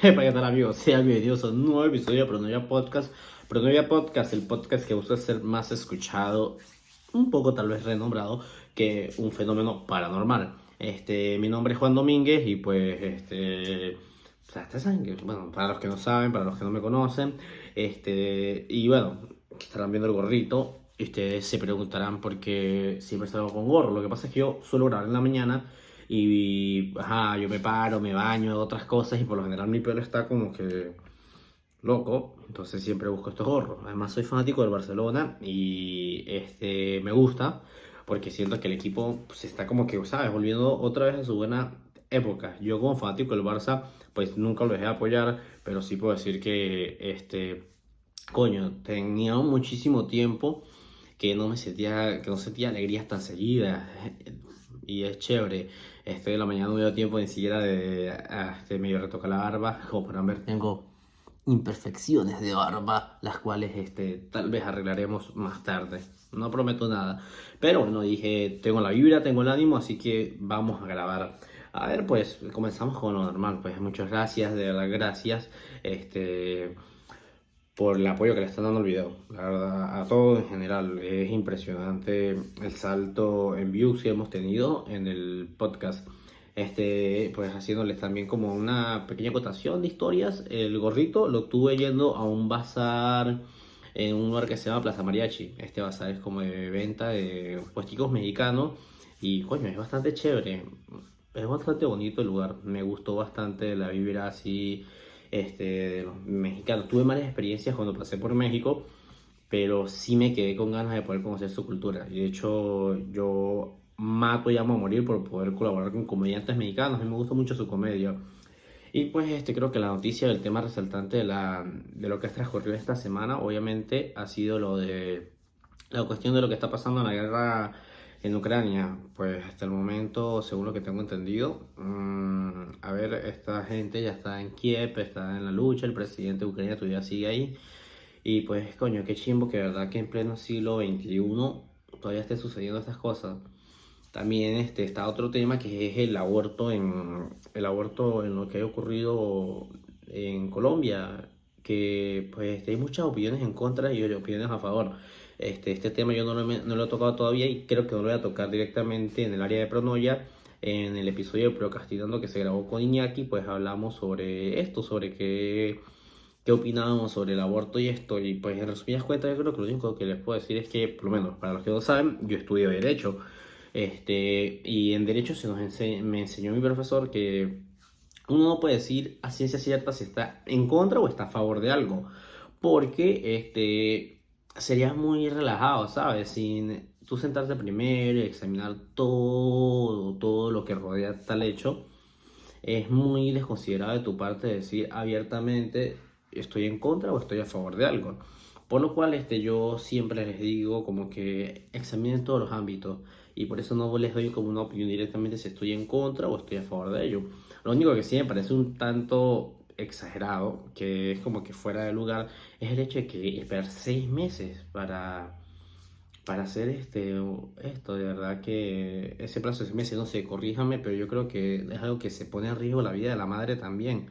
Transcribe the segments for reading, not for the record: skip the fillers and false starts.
¿Qué tal amigos? Sean bienvenidos a un nuevo episodio de Pronovia Podcast. Pronovia Podcast, el podcast que busca ser más escuchado, un poco tal vez renombrado, que un fenómeno paranormal. Mi nombre es Juan Domínguez y pues, o sea, ustedes saben que, bueno, para los que no saben, para los que no me conocen, y bueno, que estarán viendo el gorrito, y ustedes se preguntarán por qué siempre salgo con gorro. Lo que pasa es que yo suelo grabar en la mañana y ajá, yo me paro, me baño, hago otras cosas y por lo general mi pelo está como que loco, entonces siempre busco estos gorros. Además soy fanático del Barcelona y me gusta porque siento que el equipo pues, está como que, ¿sabes? Volviendo otra vez a su buena época. Yo como fanático del Barça pues nunca lo dejé de apoyar, pero sí puedo decir que coño, tenía muchísimo tiempo que no sentía alegrías tan seguidas. Y es chévere. De la mañana no me dio tiempo ni siquiera de medio retocar la barba. Como para ver, tengo imperfecciones de barba, las cuales tal vez arreglaremos más tarde. No prometo nada. Pero bueno, dije, tengo la vibra, tengo el ánimo, así que vamos a grabar. A ver, pues comenzamos con lo normal. Pues muchas gracias, de verdad, gracias. Por el apoyo que le están dando al video. La verdad, a todo en general. Es impresionante el salto en views que hemos tenido en el podcast. Pues haciéndoles también como una pequeña acotación de historias. El gorrito lo tuve yendo a un bazar en un lugar que se llama Plaza Mariachi. Este bazar es como de venta de puesticos mexicanos. Y coño, es bastante chévere. Es bastante bonito el lugar. Me gustó bastante la vibra así de los mexicanos. Tuve malas experiencias cuando pasé por México, pero sí me quedé con ganas de poder conocer su cultura. Y de hecho, yo mato y amo a morir por poder colaborar con comediantes mexicanos. A mí me gusta mucho su comedia. Y pues creo que la noticia del tema resaltante de lo que ha transcurrido esta semana, obviamente, ha sido lo de la cuestión de lo que está pasando en la guerra en Ucrania. Pues hasta el momento, según lo que tengo entendido, a ver, esta gente ya está en Kiev, está en la lucha, el presidente de Ucrania todavía sigue ahí. Y pues, coño, qué chimbo que de verdad que en pleno siglo XXI todavía esté sucediendo estas cosas. También está otro tema que es el aborto en lo que ha ocurrido en Colombia, que pues hay muchas opiniones en contra y opiniones a favor. Este tema yo no lo he tocado todavía y creo que no lo voy a tocar directamente en el área de Pronoya. En el episodio de Procrastinando que se grabó con Iñaki, pues hablamos sobre esto, sobre qué opinábamos sobre el aborto y esto. Y pues en resumidas cuentas, yo creo que lo único que les puedo decir es que, por lo menos para los que no saben, yo estudio Derecho. Y en Derecho me enseñó mi profesor que uno no puede decir a ciencia cierta si está en contra o está a favor de algo. Porque serías muy relajado, ¿sabes? Sin tú sentarte primero y examinar todo lo que rodea tal hecho. Es muy desconsiderado de tu parte decir abiertamente estoy en contra o estoy a favor de algo. Por lo cual yo siempre les digo como que examinen todos los ámbitos y por eso no les doy como una opinión directamente si estoy en contra o estoy a favor de ello. Lo único que sí me parece un tanto exagerado, que es como que fuera de lugar, es el hecho de que esperar 6 meses para hacer esto, de verdad que ese plazo de 6 meses, no sé, corríjame, pero yo creo que es algo que se pone en riesgo la vida de la madre también.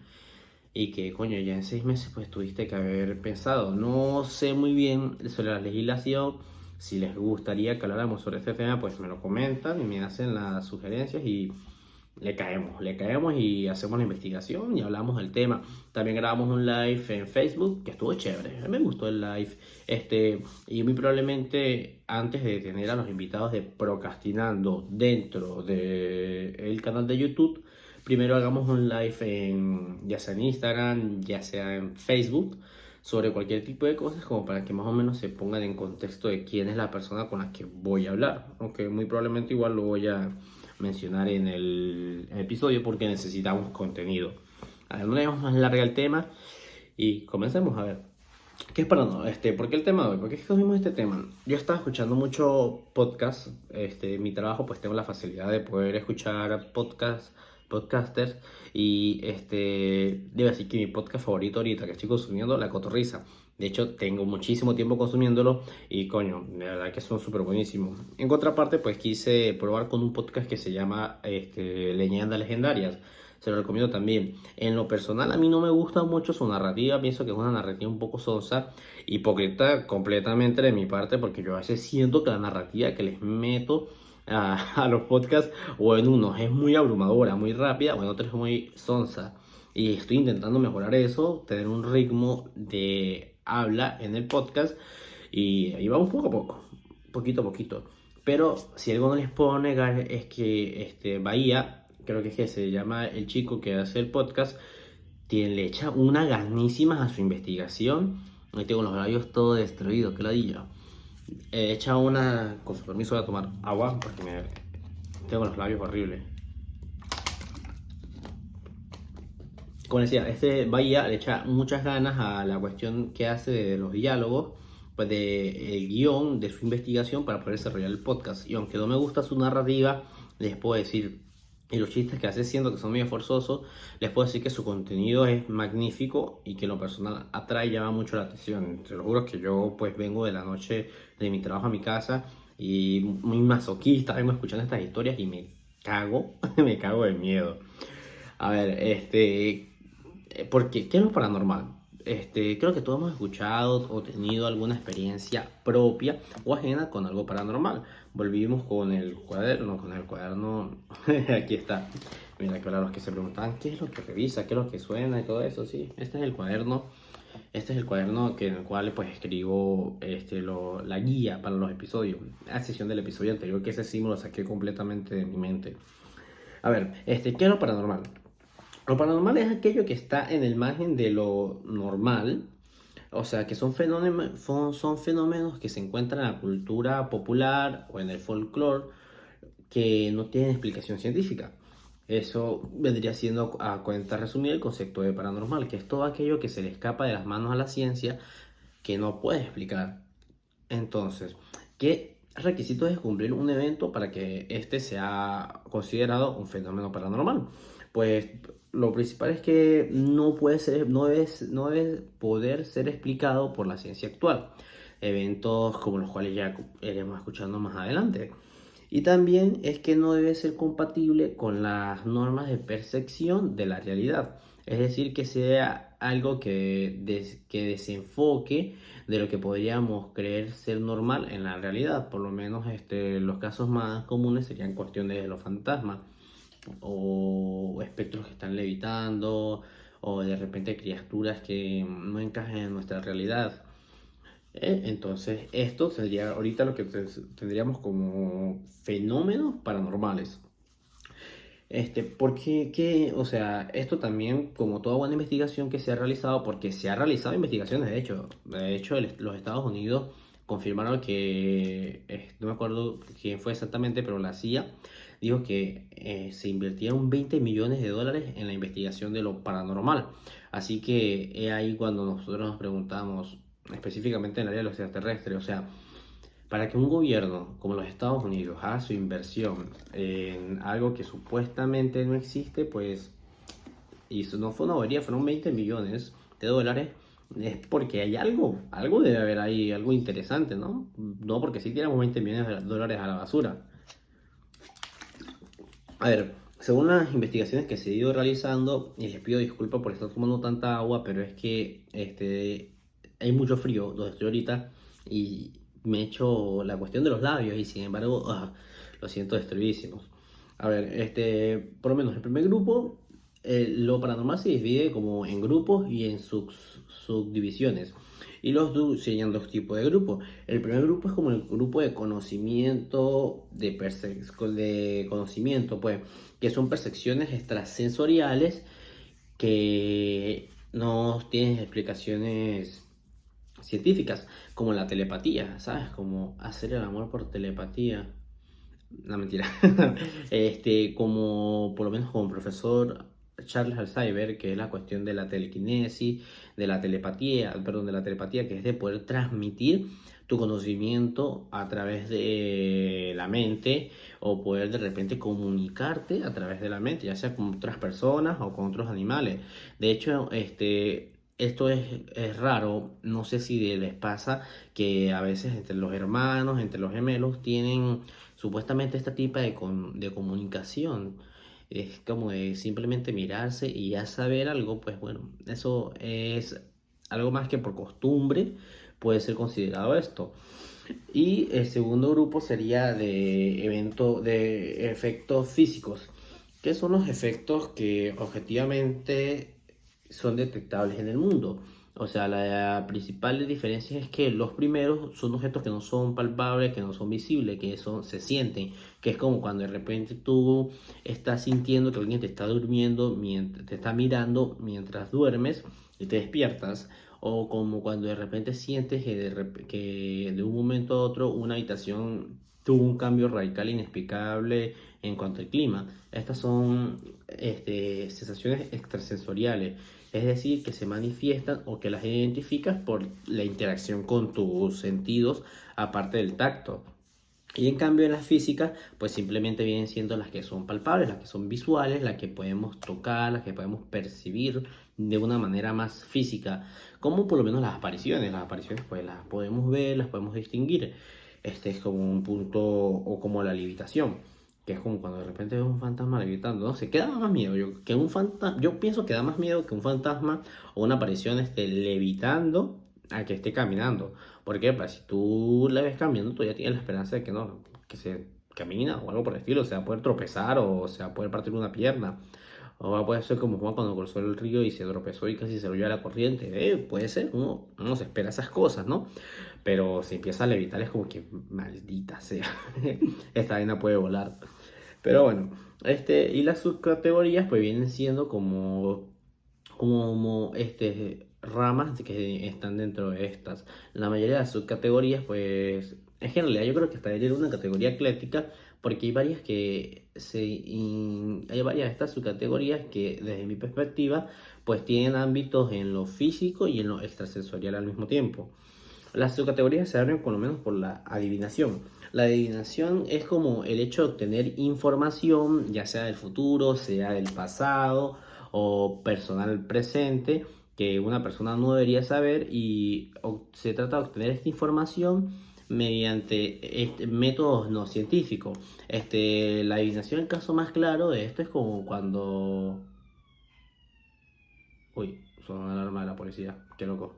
Y que, coño, ya en 6 meses pues tuviste que haber pensado. No sé muy bien sobre la legislación. Si les gustaría que habláramos sobre este tema, pues me lo comentan y me hacen las sugerencias y le caemos y hacemos la investigación y hablamos del tema. También grabamos un live en Facebook que estuvo chévere. A mí me gustó el live. Y muy probablemente antes de tener a los invitados de Procrastinando dentro del canal de YouTube, primero hagamos un live ya sea en Instagram, ya sea en Facebook, sobre cualquier tipo de cosas, como para que más o menos se pongan en contexto de quién es la persona con la que voy a hablar. Aunque muy probablemente igual lo voy a mencionar en el episodio porque necesitamos contenido. A ver, no le demos más larga el tema y comencemos a ver. ¿Qué es para no? ¿Por qué el tema de hoy? ¿Por qué escogimos este tema? Yo estaba escuchando mucho podcast. Mi trabajo, pues tengo la facilidad de poder escuchar podcasters. Y debo decir que mi podcast favorito ahorita que estoy consumiendo, La Cotorrisa. De hecho, tengo muchísimo tiempo consumiéndolo y coño, de verdad que son súper buenísimos. En contraparte, pues quise probar con un podcast que se llama Leyendas Legendarias. se lo recomiendo también. En lo personal, a mí no me gusta mucho su narrativa, pienso que es una narrativa un poco sonsa, hipócrita completamente de mi parte, porque yo a veces siento que la narrativa que les meto a los podcasts, o en unos es muy abrumadora, muy rápida, o en otros es muy sonsa. Y estoy intentando mejorar eso, tener un ritmo de habla en el podcast, y ahí vamos poco a poco, poquito a poquito. Pero si algo no les puedo negar es que Bahía, creo que es que se llama el chico que hace el podcast, le echa una ganísimas a su investigación. Ahí tengo los labios todo destruidos, que ladilla. Echa una, con su permiso voy a tomar agua porque tengo los labios horribles. Como decía, Bahía le echa muchas ganas a la cuestión que hace de los diálogos, pues de el guión de su investigación para poder desarrollar el podcast. Y aunque no me gusta su narrativa, les puedo decir, y los chistes que hace siendo que son medio forzosos, les puedo decir que su contenido es magnífico y que en lo personal atrae y llama mucho la atención. Te lo juro que yo pues vengo de la noche de mi trabajo a mi casa y muy masoquista, vengo escuchando estas historias y me cago, me cago de miedo. A ver, porque, ¿qué es lo paranormal? Creo que todos hemos escuchado o tenido alguna experiencia propia o ajena con algo paranormal. Volvimos con el cuaderno, aquí está. Mira, que ahora los que se preguntaban qué es lo que revisa, qué es lo que suena y todo eso, sí. Este es el cuaderno en el cual pues escribo la guía para los episodios. A excepción del episodio anterior, que ese sí me lo saqué completamente de mi mente. A ver, ¿qué es lo paranormal? Lo paranormal es aquello que está en el margen de lo normal, o sea, que son fenómenos que se encuentran en la cultura popular o en el folclore que no tienen explicación científica. Eso vendría siendo, a cuenta resumida, el concepto de paranormal, que es todo aquello que se le escapa de las manos a la ciencia que no puede explicar. Entonces, ¿qué requisitos es cumplir un evento para que este sea considerado un fenómeno paranormal? Pues lo principal es que no debe poder ser explicado por la ciencia actual. Eventos como los cuales ya iremos escuchando más adelante. Y también es que no debe ser compatible con las normas de percepción de la realidad. Es decir, que sea algo que desenfoque de lo que podríamos creer ser normal en la realidad. Por lo menos los casos más comunes serían cuestiones de los fantasmas o espectros que están levitando o de repente criaturas que no encajan en nuestra realidad. Entonces, esto sería ahorita lo que tendríamos como fenómenos paranormales. Porque, o sea, esto también, como toda buena investigación que se ha realizado, porque se ha realizado investigaciones, de hecho, los Estados Unidos confirmaron que, no me acuerdo quién fue exactamente, pero la CIA dijo que se invirtieron 20 millones de dólares en la investigación de lo paranormal. Así que es ahí cuando nosotros nos preguntamos, específicamente en el área de los extraterrestres, o sea, para que un gobierno como los Estados Unidos haga su inversión en algo que supuestamente no existe, pues, y eso no fue una bobería, fueron 20 millones de dólares, es porque hay algo debe haber ahí, algo interesante, ¿no? No porque sí tiramos 20 millones de dólares a la basura. A ver, según las investigaciones que se han ido realizando, y les pido disculpas por estar tomando tanta agua, pero es que hay mucho frío donde estoy ahorita y me he hecho la cuestión de los labios y sin embargo lo siento destruidísimos. A ver, por lo menos el primer grupo, lo paranormal se divide como en grupos y en subdivisiones. Y serían dos tipos de grupos. El primer grupo es como el grupo de conocimiento, de conocimiento, pues, que son percepciones extrasensoriales que no tienen explicaciones científicas, como la telepatía, ¿sabes? Como hacer el amor por telepatía. No, mentira. Como por lo menos como profesor Charles Alzheimer, que es la cuestión de la telequinesis, de la telepatía, que es de poder transmitir tu conocimiento a través de la mente o poder de repente comunicarte a través de la mente, ya sea con otras personas o con otros animales. De hecho, esto es raro, no sé si les pasa que a veces entre los hermanos, entre los gemelos, tienen supuestamente este tipo de comunicación. es como de simplemente mirarse y ya saber algo, pues bueno, eso es algo más que por costumbre puede ser considerado esto. Y el segundo grupo sería de efectos físicos, que son los efectos que objetivamente son detectables en el mundo. O sea, la principal diferencia es que los primeros son objetos que no son palpables, que no son visibles, se sienten, que es como cuando de repente tú estás sintiendo que alguien te está durmiendo, te está mirando mientras duermes y te despiertas, o como cuando de repente sientes que de un momento a otro una habitación tuvo un cambio radical inexplicable en cuanto al clima. Estas son sensaciones extrasensoriales, es decir, que se manifiestan o que las identificas por la interacción con tus sentidos, aparte del tacto. Y en cambio en las físicas, pues simplemente vienen siendo las que son palpables, las que son visuales, las que podemos tocar, las que podemos percibir de una manera más física, como por lo menos las apariciones. Las apariciones pues las podemos ver, las podemos distinguir. Este es como un punto, o como la levitación, que es como cuando de repente ves un fantasma levitando, no sé, qué da más miedo. Yo pienso que da más miedo que un fantasma o una aparición esté levitando a que esté caminando. Porque pues, si tú la ves cambiando, tú ya tienes la esperanza de que no, que se camina o algo por el estilo, o sea, poder tropezar o sea, poder partir una pierna. O va a poder ser como Juan cuando cruzó el río y se tropezó y casi se lo lleva a la corriente. Puede ser, uno se espera esas cosas, ¿no? Pero si empieza a levitar es como que maldita sea, esta vaina puede volar. Pero bueno, y las subcategorías pues vienen siendo como ramas que están dentro de estas. La mayoría de las subcategorías, pues, es que en realidad yo creo que estaría en una categoría ecléctica, porque hay varias hay varias de estas subcategorías que, desde mi perspectiva, pues tienen ámbitos en lo físico y en lo extrasensorial al mismo tiempo. Las subcategorías se abren por lo menos por la adivinación. La adivinación es como el hecho de obtener información, ya sea del futuro, sea del pasado o personal presente, que una persona no debería saber, y se trata de obtener esta información mediante métodos no científicos. La adivinación, el caso más claro de esto es como cuando... Uy, sonó una alarma de la policía, qué loco.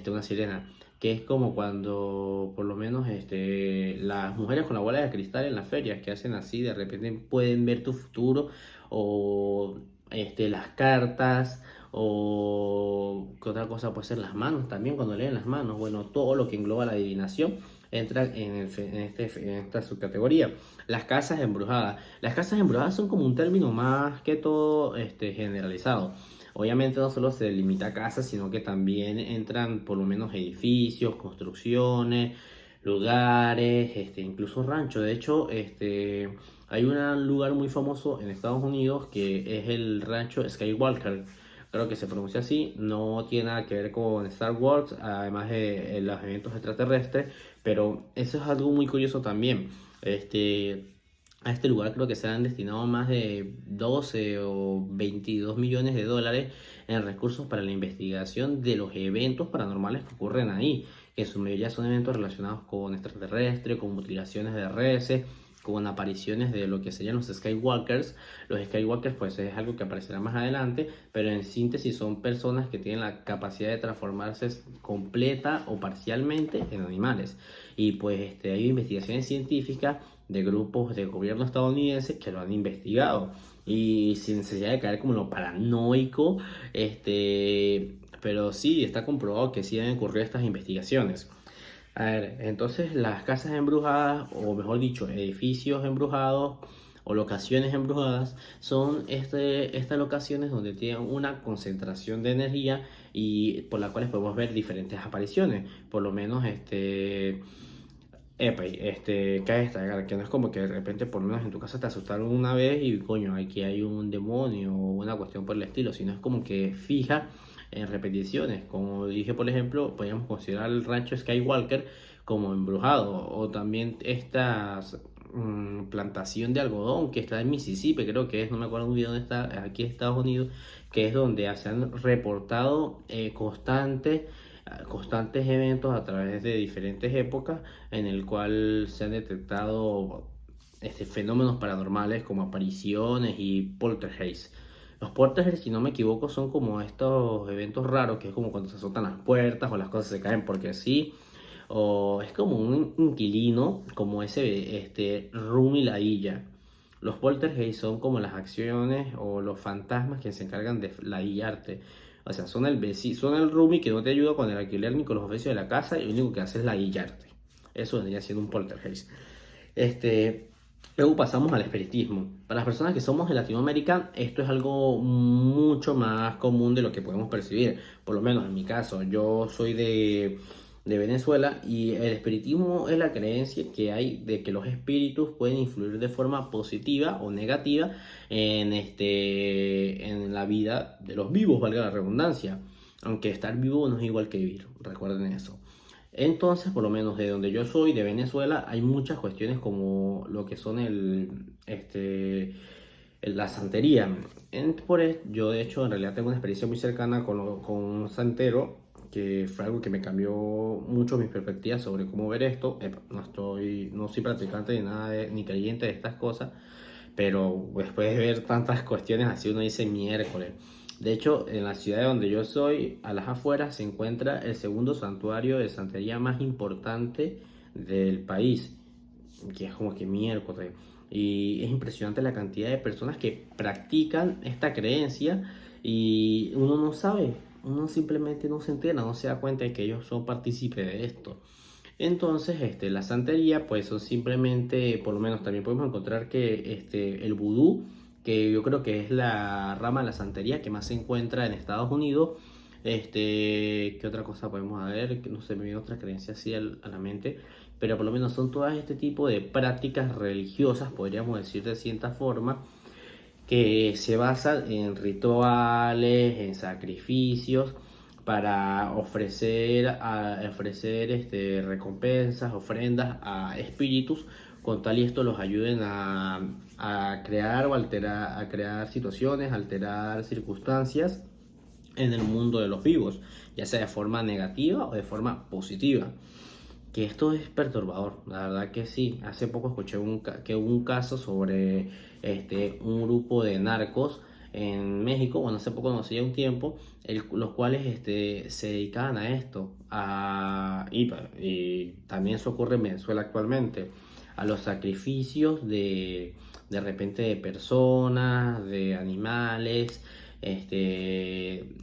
Una sirena, que es como cuando por lo menos las mujeres con la bola de cristal en las ferias que hacen así, de repente pueden ver tu futuro, o las cartas, o qué otra cosa puede ser las manos también, cuando leen las manos. Bueno, todo lo que engloba la adivinación entra en esta subcategoría. Las casas embrujadas. Las casas embrujadas son como un término más que todo generalizado. Obviamente no solo se limita a casas, sino que también entran por lo menos edificios, construcciones, lugares, incluso ranchos. De hecho, hay un lugar muy famoso en Estados Unidos que es el rancho Skywalker. Creo que se pronuncia así, no tiene nada que ver con Star Wars, además de los eventos extraterrestres, pero eso es algo muy curioso también. A este lugar creo que se han destinado más de 12 o 22 millones de dólares en recursos para la investigación de los eventos paranormales que ocurren ahí, que en su mayoría son eventos relacionados con extraterrestres, con mutilaciones de reses, con apariciones de lo que serían los Skywalkers. Los Skywalkers pues es algo que aparecerá más adelante, pero en síntesis son personas que tienen la capacidad de transformarse completa o parcialmente en animales. Y pues hay investigaciones científicas de grupos de gobierno estadounidenses que lo han investigado, y sin necesidad de caer como en lo paranoico, pero sí está comprobado que sí han ocurrido estas investigaciones. A ver, entonces las casas embrujadas, o mejor dicho, edificios embrujados o locaciones embrujadas, son estas locaciones donde tienen una concentración de energía y por las cuales podemos ver diferentes apariciones. Por lo menos cabe destacar que no es como que de repente por lo menos en tu casa te asustaron una vez y coño, aquí hay un demonio o una cuestión por el estilo, sino es como que fija en repeticiones. Como dije, por ejemplo, podríamos considerar el rancho Skywalker como embrujado, o también esta plantación de algodón que está en Mississippi, creo que es, no me acuerdo muy bien dónde está, aquí en Estados Unidos, que es donde se han reportado constantes eventos a través de diferentes épocas en el cual se han detectado fenómenos paranormales como apariciones y poltergeist. Los poltergeist, si no me equivoco, son como estos eventos raros, que es como cuando se azotan las puertas o las cosas se caen porque sí, o es como un inquilino, como ese Rumi Ladilla. Los poltergeist son como las acciones o los fantasmas que se encargan de ladillarte. O sea, son el vecino, son el roomie que no te ayuda con el alquiler ni con los oficios de la casa y lo único que hace es ladillarte. Eso vendría siendo un poltergeist. Este, Luego pasamos al espiritismo. Para las personas que somos de Latinoamérica, esto es algo mucho más común de lo que podemos percibir. Por lo menos en mi caso, yo soy de Venezuela y el espiritismo es la creencia que hay de que los espíritus pueden influir de forma positiva o negativa en la vida de los vivos, valga la redundancia. Aunque estar vivo no es igual que vivir, recuerden eso. Entonces, por lo menos de donde yo soy, de Venezuela, hay muchas cuestiones como lo que son la santería. Yo, de hecho, en realidad tengo una experiencia muy cercana con un santero, que fue algo que me cambió mucho mis perspectivas sobre cómo ver esto. No soy practicante ni nada, ni creyente de estas cosas, pero después de ver tantas cuestiones así, uno dice miércoles. De hecho, en la ciudad de donde yo soy, a las afueras, se encuentra el segundo santuario de santería más importante del país, que es como que miércoles. Y es impresionante la cantidad de personas que practican esta creencia y uno no sabe, uno simplemente no se entera, no se da cuenta de que ellos son partícipes de esto. Entonces, la santería, pues son simplemente, por lo menos también podemos encontrar que el vudú, que yo creo que es la rama de la santería que más se encuentra en Estados Unidos. ¿Qué otra cosa podemos ver? Que no se me viene otra creencia así a la mente, pero por lo menos son todas este tipo de prácticas religiosas, podríamos decir de cierta forma, que se basan en rituales, en sacrificios, para ofrecer recompensas, ofrendas a espíritus, con tal y esto los ayuden a crear o alterar, a crear situaciones, alterar circunstancias en el mundo de los vivos, ya sea de forma negativa o de forma positiva. Que esto es perturbador, la verdad que sí. Hace poco escuché que hubo un caso sobre un grupo de narcos en México, bueno, hace poco, no sé, ya un tiempo, los cuales se dedicaban a esto, y también eso ocurre en Venezuela actualmente, a los sacrificios de repente de personas, de animales,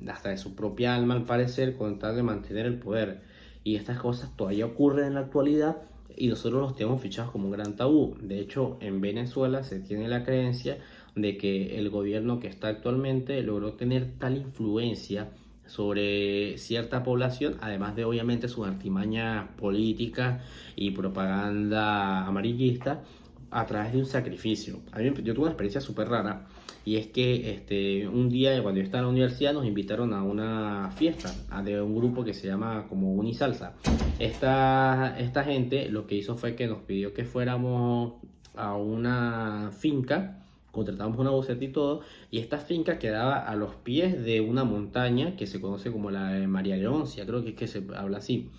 hasta de su propia alma al parecer, con tal de mantener el poder. Y estas cosas todavía ocurren en la actualidad y nosotros los tenemos fichados como un gran tabú. De hecho, en Venezuela se tiene la creencia de que el gobierno que está actualmente logró tener tal influencia sobre cierta población, además de obviamente sus artimañas políticas y propaganda amarillista, a través de un sacrificio. Yo tuve una experiencia súper rara, y es que un día cuando yo estaba en la universidad nos invitaron a una fiesta de un grupo que se llama como Unisalsa. Esta gente lo que hizo fue que nos pidió que fuéramos a una finca, contratamos una buseta y todo, y esta finca quedaba a los pies de una montaña que se conoce como la de María Leoncia, creo que es que se habla así.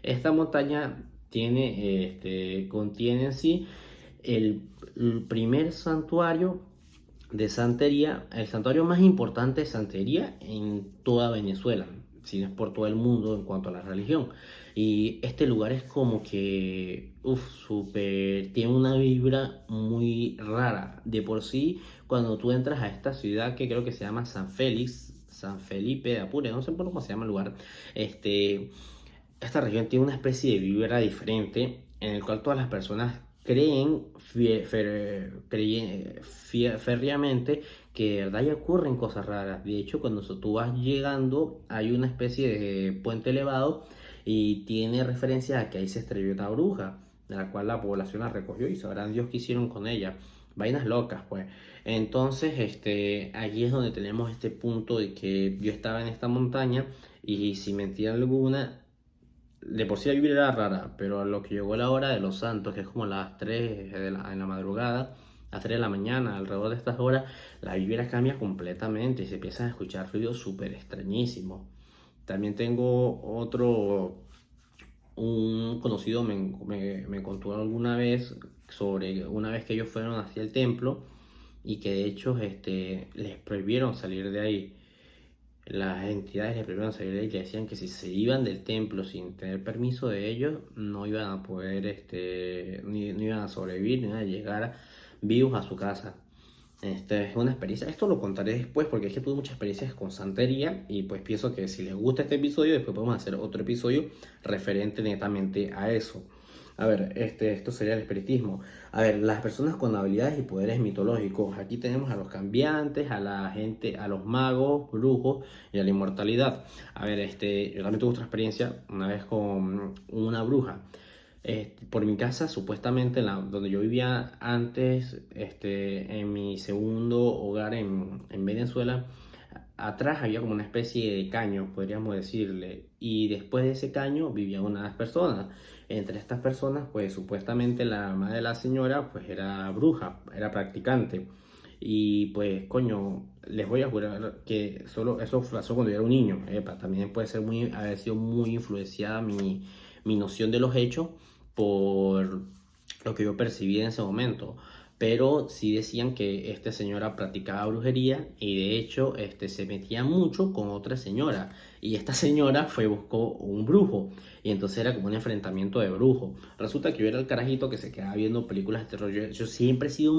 Esta montaña contiene en sí el primer santuario de santería, el santuario más importante de santería en toda Venezuela, si no es por todo el mundo en cuanto a la religión. Y este lugar es como que, súper, tiene una vibra muy rara. De por sí, cuando tú entras a esta ciudad que creo que se llama San Félix, San Felipe de Apure, no sé por cómo se llama el lugar, esta región tiene una especie de vibra diferente en el cual todas las personas creen férreamente que de verdad ya ocurren cosas raras. De hecho, cuando tú vas llegando, hay una especie de puente elevado y tiene referencia a que ahí se estrelló una bruja, de la cual la población la recogió y sabrán Dios qué hicieron con ella. Vainas locas, pues. Entonces, allí es donde tenemos este punto de que yo estaba en esta montaña y sin mentira alguna, de por sí la Biblia era rara, pero a lo que llegó la hora de los santos, que es como las 3 en la madrugada, a 3 de la mañana, alrededor de estas horas, la Biblia cambia completamente y se empiezan a escuchar ruidos súper extrañísimos. También tengo un conocido me contó alguna vez sobre una vez que ellos fueron hacia el templo y que de hecho les prohibieron salir de ahí. Las entidades les prohibieron salir de ahí y le decían que si se iban del templo sin tener permiso de ellos, no iban a poder, no iban a sobrevivir, ni iban a llegar vivos a su casa. Es una experiencia, esto lo contaré después porque es que tuve muchas experiencias con santería y pues pienso que si les gusta este episodio, después podemos hacer otro episodio referente netamente a eso. A ver, esto sería el espiritismo. A ver, las personas con habilidades y poderes mitológicos. Aquí tenemos a los cambiantes, a la gente, a los magos, brujos y a la inmortalidad. A ver, yo también tuve otra experiencia una vez con una bruja. Por mi casa, supuestamente, donde yo vivía antes, en mi segundo hogar en Venezuela, atrás había como una especie de caño, podríamos decirle, y después de ese caño vivían unas personas. Entre estas personas, pues supuestamente la mamá de la señora, pues era bruja, era practicante. Y pues, coño, les voy a jurar que solo eso pasó cuando yo era un niño. También puede ser haber sido muy influenciada mi noción de los hechos por lo que yo percibí en ese momento. Pero sí decían que esta señora practicaba brujería y de hecho se metía mucho con otra señora. Y esta señora fue buscó un brujo y entonces era como un enfrentamiento de brujos. Resulta que yo era el carajito que se quedaba viendo películas de terror. Yo siempre he sido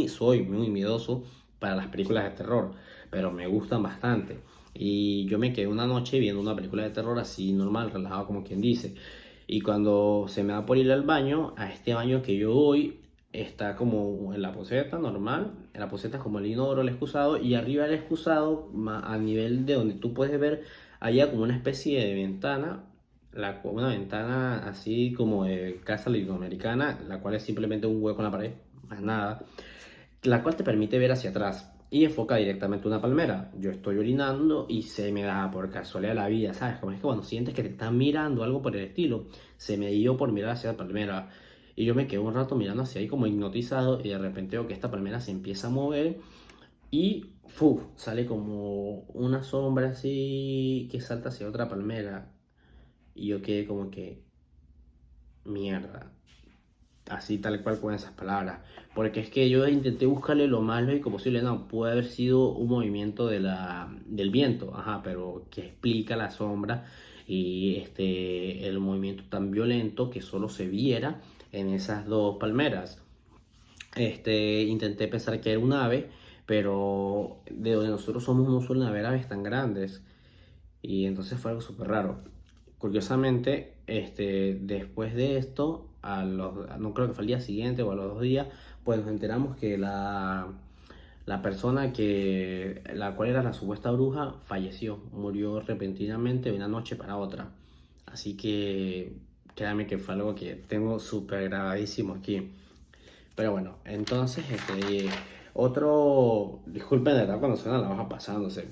soy muy miedoso para las películas de terror, pero me gustan bastante. Y yo me quedé una noche viendo una película de terror así normal, relajado como quien dice. Y cuando se me da por ir al baño, a este baño que yo voy, está como en la poceta normal. En la poceta es como el inodoro, el excusado. Y arriba del excusado, a nivel de donde tú puedes ver, había como una especie de ventana. Una ventana así como de casa latinoamericana, la cual es simplemente un hueco en la pared, más nada, la cual te permite ver hacia atrás y enfoca directamente una palmera. Yo estoy orinando y se me da por casualidad la vida, ¿sabes? Como es que cuando sientes que te están mirando algo por el estilo, se me dio por mirar hacia la palmera. Y yo me quedo un rato mirando hacia ahí como hipnotizado y de repente veo que esta palmera se empieza a mover y ¡fu! Sale como una sombra así que salta hacia otra palmera. Y yo quedé como que, mierda, así tal cual con esas palabras. Porque es que yo intenté buscarle lo más lógico posible. No, puede haber sido un movimiento del viento, ajá, pero que explica la sombra y el movimiento tan violento que solo se viera en esas dos palmeras. Intenté pensar que era un ave, pero de donde nosotros somos no suelen haber aves tan grandes. Y entonces fue algo súper raro. Curiosamente, después de esto, no creo que fue al día siguiente o a los 2 días, pues nos enteramos que la persona la cual era la supuesta bruja falleció, murió repentinamente de una noche para otra. Así que créanme que fue algo que tengo súper grabadísimo aquí. Pero bueno, entonces, disculpen de verdad cuando suena la hoja pasándose,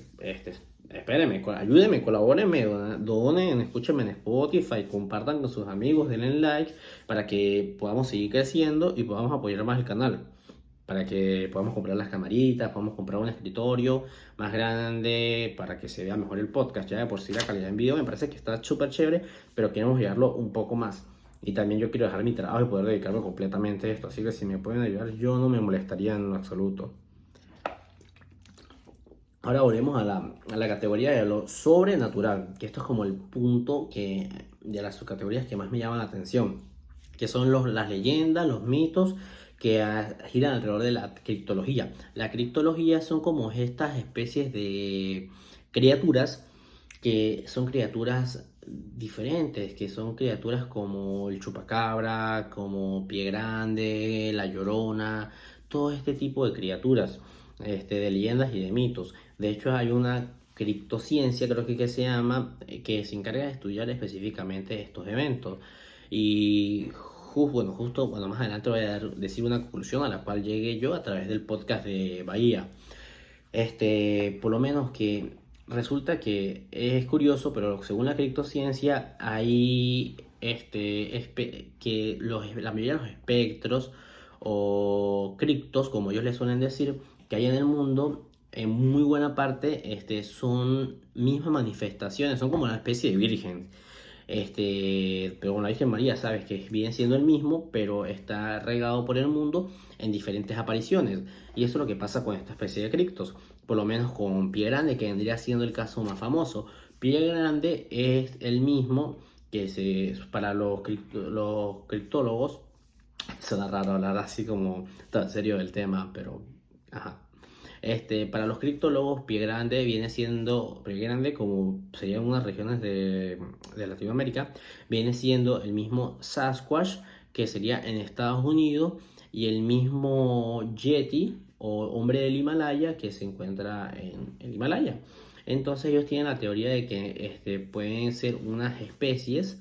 espérenme, ayúdenme, colabórenme, donen, escúchenme en Spotify, compartan con sus amigos, denle like para que podamos seguir creciendo y podamos apoyar más el canal, para que podamos comprar las camaritas, podamos comprar un escritorio más grande para que se vea mejor el podcast. Ya de por sí la calidad en video me parece que está súper chévere, pero queremos llevarlo un poco más. Y también yo quiero dejar mi trabajo y poder dedicarme completamente a esto. Así que si me pueden ayudar, yo no me molestaría en lo absoluto. Ahora volvemos a la categoría de lo sobrenatural, que esto es como el punto de las subcategorías que más me llaman la atención, que son las leyendas, los mitos que giran alrededor de la criptología. La criptología son como estas especies de criaturas que son criaturas diferentes, que son criaturas como el chupacabra, como Pie Grande, la Llorona, todo este tipo de criaturas, de leyendas y de mitos. De hecho, hay una criptociencia, creo que se llama, que se encarga de estudiar específicamente estos eventos. Y bueno, más adelante voy a decir una conclusión a la cual llegué yo a través del podcast de Bahía. Por lo menos que resulta que es curioso, pero según la criptociencia hay que la mayoría de los espectros o criptos, como ellos le suelen decir, que hay en el mundo, en muy buena parte son mismas manifestaciones, son como una especie de virgen. Pero con la Virgen María sabes que viene siendo el mismo, pero está regado por el mundo en diferentes apariciones. Y eso es lo que pasa con esta especie de criptos, por lo menos con Pie Grande, que vendría siendo el caso más famoso. Pie Grande es el mismo para los criptólogos. Suena raro hablar así como tan serio del tema, pero ajá. Para los criptólogos, Pie Grande, como serían unas regiones de Latinoamérica, viene siendo el mismo Sasquatch, que sería en Estados Unidos, y el mismo Yeti o hombre del Himalaya, que se encuentra en el Himalaya. Entonces ellos tienen la teoría de que pueden ser unas especies,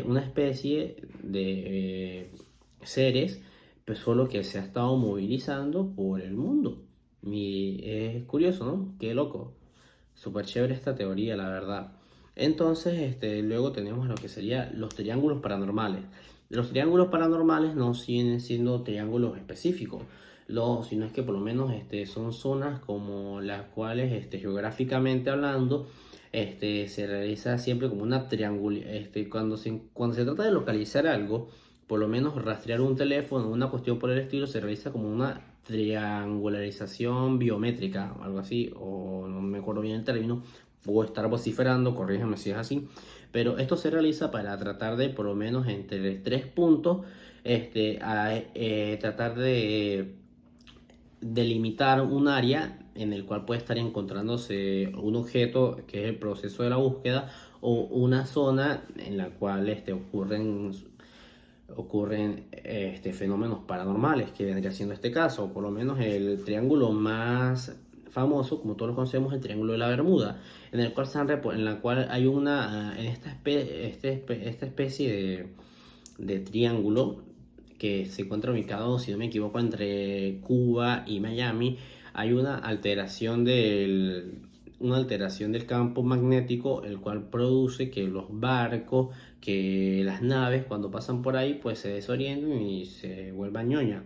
una especie de seres, pues solo que se ha estado movilizando por el mundo. Y es curioso, ¿no? Qué loco. Súper chévere esta teoría, la verdad. Entonces, luego tenemos lo que serían los triángulos paranormales. Los triángulos paranormales no siguen siendo triángulos específicos, sino es que por lo menos son zonas como las cuales, geográficamente hablando, se realiza siempre como una cuando se trata de localizar algo, por lo menos rastrear un teléfono, una cuestión por el estilo, se realiza como una triangularización biométrica, algo así, o no me acuerdo bien el término, puedo estar vociferando, corríjame si es así, pero esto se realiza para tratar de, por lo menos entre 3 puntos, tratar de delimitar un área en el cual puede estar encontrándose un objeto, que es el proceso de la búsqueda, o una zona en la cual ocurren fenómenos paranormales, que vendría siendo este caso. Por lo menos el triángulo más famoso, como todos lo conocemos, el Triángulo de la Bermuda, en la cual hay en esta especie de triángulo que se encuentra ubicado, si no me equivoco, entre Cuba y Miami. Hay una alteración del campo magnético, el cual produce que los barcos, que las naves, cuando pasan por ahí, pues se desorienten y se vuelvan ñoña.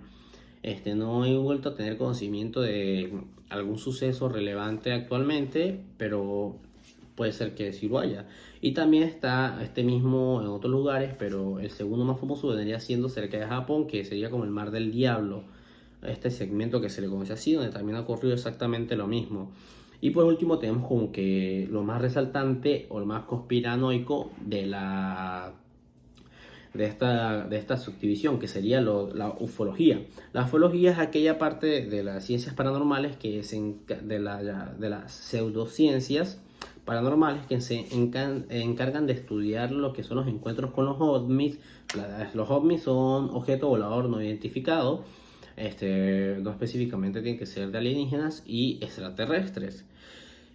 No he vuelto a tener conocimiento de algún suceso relevante actualmente, pero puede ser que sí lo haya. Y también está este mismo en otros lugares, pero el segundo más famoso vendría siendo cerca de Japón, que sería como el Mar del Diablo. Este segmento que se le conoce así, donde también ha ocurrido exactamente lo mismo. Y por último tenemos como que lo más resaltante o lo más conspiranoico de esta subdivisión, que sería la ufología. La ufología es aquella parte de las ciencias paranormales de las pseudociencias paranormales que se encargan de estudiar lo que son los encuentros con los ovnis. Los ovnis son objeto volador no identificado. No específicamente tienen que ser de alienígenas y extraterrestres.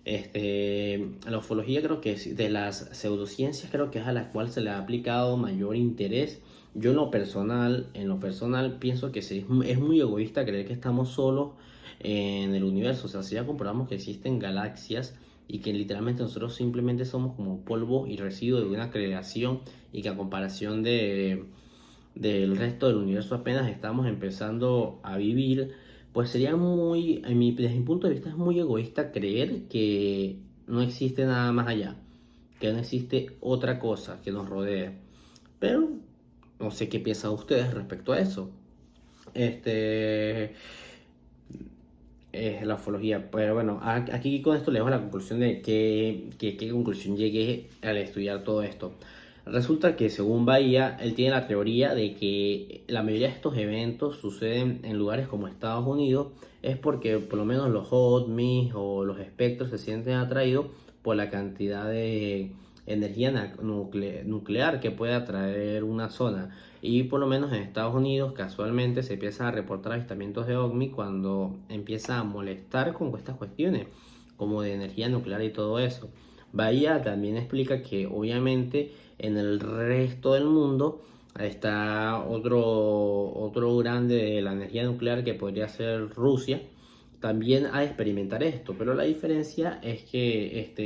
La ufología creo que es de las pseudociencias, creo que es a la cual se le ha aplicado mayor interés. Yo en lo personal pienso que es muy egoísta creer que estamos solos en el universo. O sea, si ya comprobamos que existen galaxias y que literalmente nosotros simplemente somos como polvo y residuo de una creación, y que a comparación del resto del universo apenas estamos empezando a vivir, pues sería desde mi punto de vista es muy egoísta creer que no existe nada más allá, que no existe otra cosa que nos rodee. Pero no sé qué piensan ustedes respecto a eso. Este es la ufología. Pero bueno, aquí con esto le dejo la conclusión de qué conclusión llegué al estudiar todo esto. Resulta que según Bahía, él tiene la teoría de que la mayoría de estos eventos suceden en lugares como Estados Unidos, es porque por lo menos los ovnis o los espectros se sienten atraídos por la cantidad de energía nuclear que puede atraer una zona. Y por lo menos en Estados Unidos casualmente se empieza a reportar avistamientos de ovni cuando empieza a molestar con estas cuestiones, como de energía nuclear y todo eso. Bahía también explica que obviamente en el resto del mundo está otro grande de la energía nuclear, que podría ser Rusia, también a experimentar esto. Pero la diferencia es que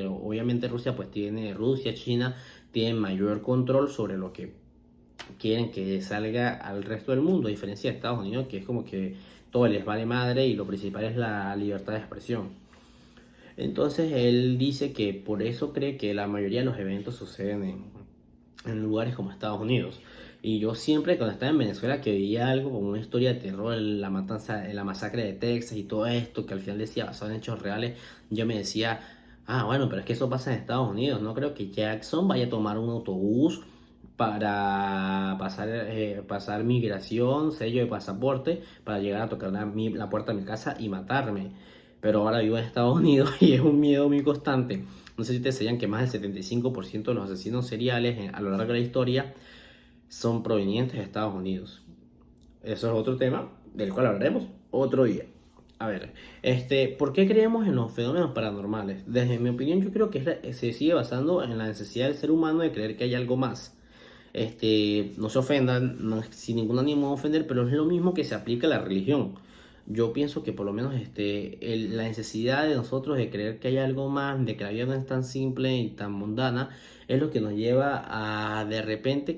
obviamente Rusia, China tienen mayor control sobre lo que quieren que salga al resto del mundo, a diferencia de Estados Unidos, que es como que todo les vale madre y lo principal es la libertad de expresión. Entonces él dice que por eso cree que la mayoría de los eventos suceden en lugares como Estados Unidos. Y yo siempre cuando estaba en Venezuela que veía algo como una historia de terror, la matanza, la masacre de Texas y todo esto, que al final decía basado en hechos reales, yo me decía, ah, bueno, pero es que eso pasa en Estados Unidos, no creo que Jackson vaya a tomar un autobús para pasar migración, sello de pasaporte, para llegar a tocar la puerta de mi casa y matarme. Pero ahora vivo en Estados Unidos y es un miedo muy constante. No sé si te sabían que más del 75% de los asesinos seriales a lo largo de la historia son provenientes de Estados Unidos. Eso es otro tema del cual hablaremos otro día. A ver, ¿por qué creemos en los fenómenos paranormales? Desde mi opinión, yo creo que se sigue basando en la necesidad del ser humano de creer que hay algo más. No se ofendan, no, sin ningún ánimo de ofender, pero es lo mismo que se aplica a la religión. Yo pienso que por lo menos la necesidad de nosotros de creer que hay algo más, de que la vida no es tan simple y tan mundana, es lo que nos lleva a de repente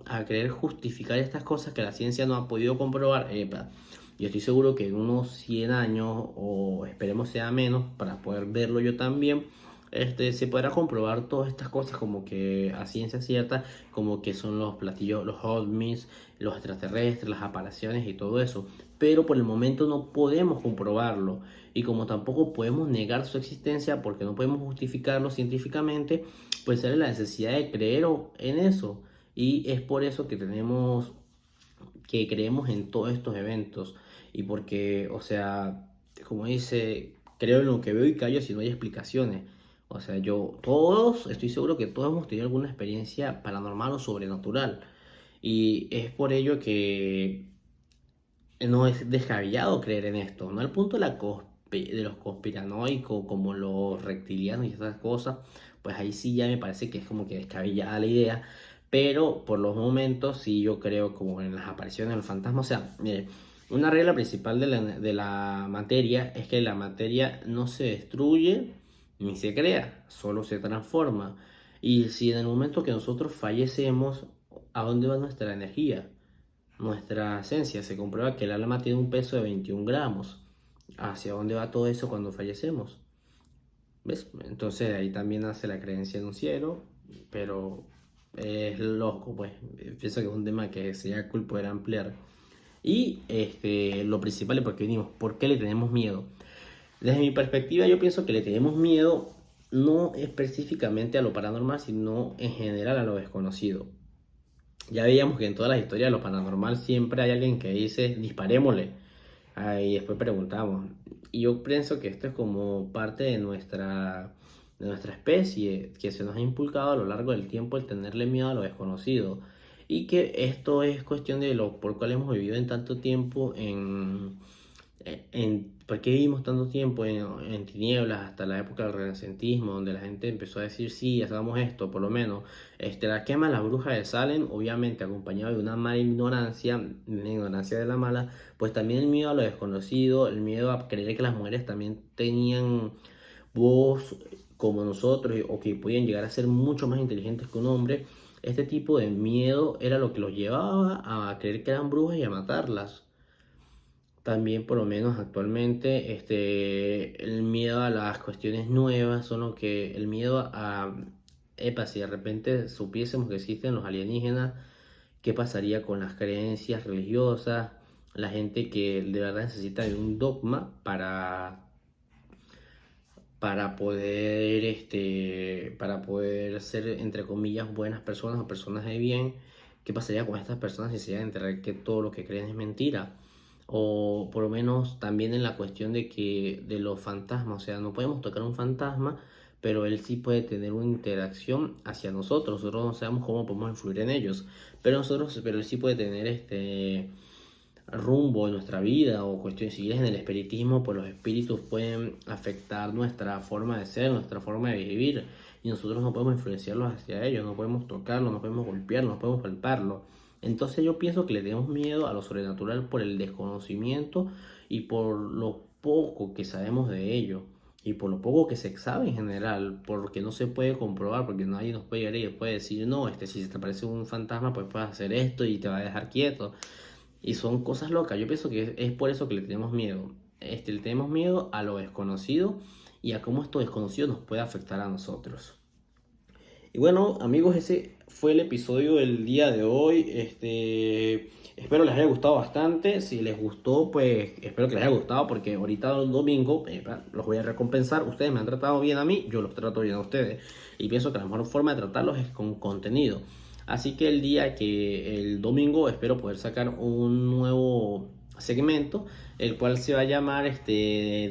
a creer justificar estas cosas que la ciencia no ha podido comprobar. Yo estoy seguro que en unos 100 años, o esperemos sea menos, para poder verlo yo también, se podrá comprobar todas estas cosas como que a ciencia cierta, como que son los platillos, los ovnis, los extraterrestres, las apariciones y todo eso. Pero por el momento no podemos comprobarlo y como tampoco podemos negar su existencia porque no podemos justificarlo científicamente, pues sale la necesidad de creer en eso. Y es por eso que creemos en todos estos eventos y porque, o sea, como dice, creo en lo que veo y callo si no hay explicaciones. O sea, estoy seguro que todos hemos tenido alguna experiencia paranormal o sobrenatural. Y es por ello que no es descabellado creer en esto. No al punto de los conspiranoicos, como los reptilianos y esas cosas. Pues ahí sí ya me parece que es como que descabellada la idea. Pero por los momentos sí yo creo como en las apariciones de los fantasmas. O sea, mire, una regla principal de la materia es que la materia no se destruye ni se crea, solo se transforma. Y si en el momento que nosotros fallecemos, ¿a dónde va nuestra energía? Nuestra esencia? Se comprueba que el alma tiene un peso de 21 gramos. ¿Hacia dónde va todo eso cuando fallecemos? ¿Ves? Entonces ahí también nace la creencia en un cielo, pero es loco, pues. Pienso que es un tema que sería cool poder ampliar. Y lo principal es porque venimos, ¿por qué le tenemos miedo? Desde mi perspectiva, yo pienso que le tenemos miedo no específicamente a lo paranormal, sino en general a lo desconocido. Ya veíamos que en todas las historias de lo paranormal siempre hay alguien que dice disparémosle. Y después preguntamos. Y yo pienso que esto es como parte de nuestra especie, que se nos ha inculcado a lo largo del tiempo el tenerle miedo a lo desconocido. Y que esto es cuestión de lo por cual hemos vivido en tanto tiempo ¿por qué vivimos tanto tiempo en tinieblas hasta la época del renacentismo, donde la gente empezó a decir, sí, hagamos esto, por lo menos? La quema de las brujas de Salem, obviamente acompañado de una mala ignorancia, una ignorancia de la mala, pues también el miedo a lo desconocido, el miedo a creer que las mujeres también tenían voz como nosotros o que podían llegar a ser mucho más inteligentes que un hombre. Este tipo de miedo era lo que los llevaba a creer que eran brujas y a matarlas. También, por lo menos actualmente, el miedo a las cuestiones nuevas son lo que el miedo si de repente supiésemos que existen los alienígenas, ¿qué pasaría con las creencias religiosas? La gente que de verdad necesita de un dogma para poder ser, entre comillas, buenas personas o personas de bien. ¿Qué pasaría con estas personas si se llegan a enterar que todo lo que creen es mentira? O por lo menos también en la cuestión de los fantasmas, o sea, no podemos tocar un fantasma, pero él sí puede tener una interacción hacia nosotros no sabemos cómo podemos influir en ellos, pero él sí puede tener rumbo en nuestra vida o cuestiones, si en el espiritismo, pues los espíritus pueden afectar nuestra forma de ser, nuestra forma de vivir, y nosotros no podemos influenciarlos hacia ellos, no podemos tocarlos, no podemos golpearlos, no podemos palparlos. Entonces yo pienso que le tenemos miedo a lo sobrenatural por el desconocimiento y por lo poco que sabemos de ello. Y por lo poco que se sabe en general, porque no se puede comprobar, porque nadie nos puede llegar y puede decir, no, si se te aparece un fantasma, pues puedes hacer esto y te va a dejar quieto. Y son cosas locas. Yo pienso que es por eso que le tenemos miedo. Le tenemos miedo a lo desconocido y a cómo esto desconocido nos puede afectar a nosotros. Y bueno, amigos, ese fue el episodio del día de hoy. Espero les haya gustado bastante. Si les gustó, pues espero que les haya gustado, porque ahorita el domingo los voy a recompensar. Ustedes me han tratado bien a mí, yo los trato bien a ustedes. Y pienso que la mejor forma de tratarlos es con contenido. Así que el domingo, espero poder sacar un nuevo segmento, el cual se va a llamar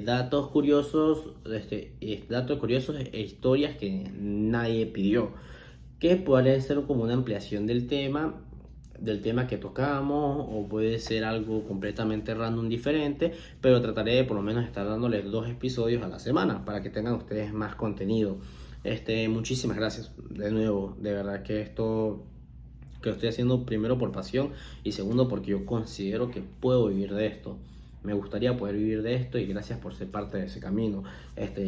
datos curiosos e historias que nadie pidió, que puede ser como una ampliación del tema que tocamos, o puede ser algo completamente random diferente, pero trataré de por lo menos estar dándoles 2 episodios a la semana para que tengan ustedes más contenido. Muchísimas gracias de nuevo, de verdad que esto que lo estoy haciendo primero por pasión y segundo porque yo considero que puedo vivir de esto. Me gustaría poder vivir de esto y gracias por ser parte de ese camino.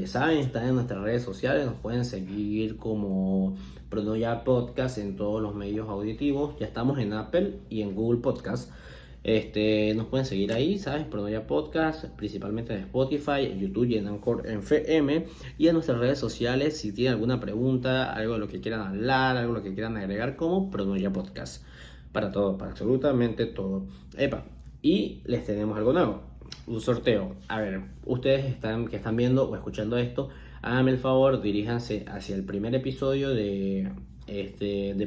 Saben, están en nuestras redes sociales, nos pueden seguir como Pronoya Podcast en todos los medios auditivos. Ya estamos en Apple y en Google Podcast. Nos pueden seguir ahí, ¿sabes? Pronoya Podcast, principalmente en Spotify, en YouTube y en Anchor FM. Y en nuestras redes sociales, si tienen alguna pregunta, algo de lo que quieran hablar, algo de lo que quieran agregar, como Pronoya Podcast. Para todo, para absolutamente todo. Y les tenemos algo nuevo, un sorteo. A ver, ustedes que están viendo o escuchando esto, háganme el favor, diríjanse hacia el primer episodio de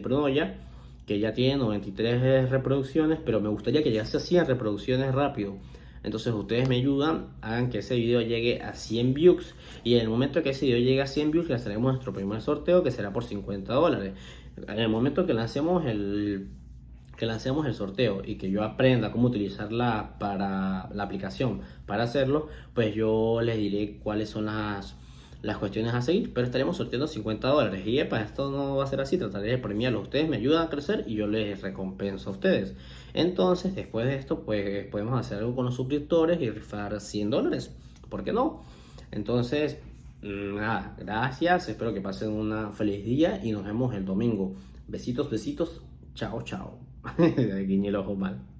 Pronoya, que ya tiene 93 reproducciones, pero me gustaría que llegase a 100 reproducciones rápido. Entonces ustedes me ayudan, hagan que ese video llegue a 100 views, y en el momento que ese video llegue a 100 views les haremos nuestro primer sorteo, que será por $50. En el momento que lancemos el sorteo y que yo aprenda cómo utilizarla para la aplicación para hacerlo, pues yo les diré cuáles son las cuestiones a seguir, pero estaremos sorteando $50. Y esto no va a ser así, trataré de premiarlos. Ustedes me ayudan a crecer y yo les recompenso a ustedes. Entonces, después de esto, pues podemos hacer algo con los suscriptores y rifar $100. ¿Por qué no? Entonces, nada, gracias. Espero que pasen una feliz día y nos vemos el domingo. Besitos, besitos. Chao, chao. Guiñé el ojo mal.